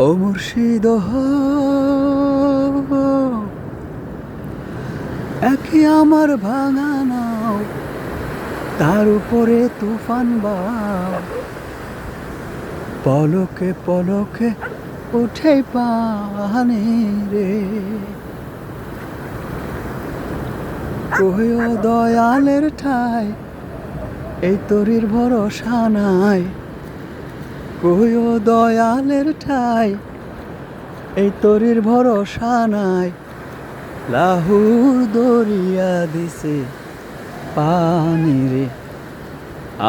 ও মুর্শিদ একই আমার ভাঙা নাও, তার উপরে তুফান বাও, পলকে পলকে উঠে পানি রে। কইও দয়ালের ঠাই, এই তরির ভরসা নাই। কইও দয়ালের ঠাই, এই তরির ভরসা নাই। লাহুর দরিয়া দিছে পানি রে,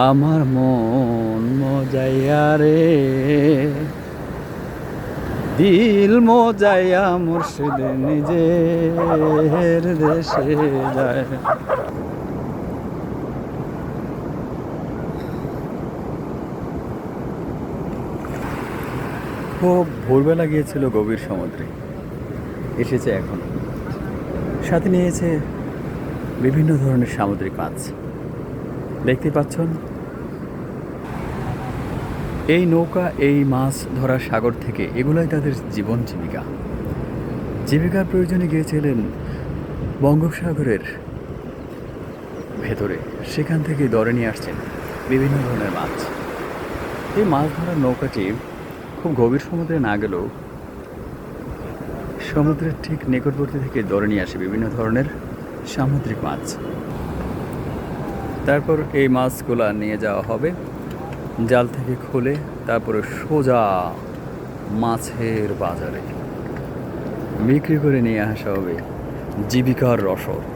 আমার মন মজাইয়া রে, দিল মজাইয়া মুর্শিদ নিজের দেশে যায়। খুব ভোরবেলা গিয়েছিল গভীর সমুদ্রে, এসেছে এখন, সাথে নিয়েছে বিভিন্ন ধরনের সামুদ্রিক মাছ। দেখতে পাচ্ছেন এই নৌকা, এই মাছ ধরা সাগর থেকে, এগুলাই তাদের জীবন জীবিকা। জীবিকার প্রয়োজনে গিয়েছিলেন বঙ্গোপসাগরের ভেতরে, সেখান থেকে ধরে নিয়ে আসছেন বিভিন্ন ধরনের মাছ। এই মাছ ধরার নৌকাটি খুব গভীর সমুদ্রে না গেলেও সমুদ্রের ঠিক নিকটবর্তী থেকে ধরে নিয়ে আসে বিভিন্ন ধরনের সামুদ্রিক মাছ। তারপর এই মাছগুলা নিয়ে যাওয়া হবে জাল থেকে খুলে, তারপরে সোজা মাছের বাজারে বিক্রি করে নিয়ে আসা হবে জীবিকার রসদ।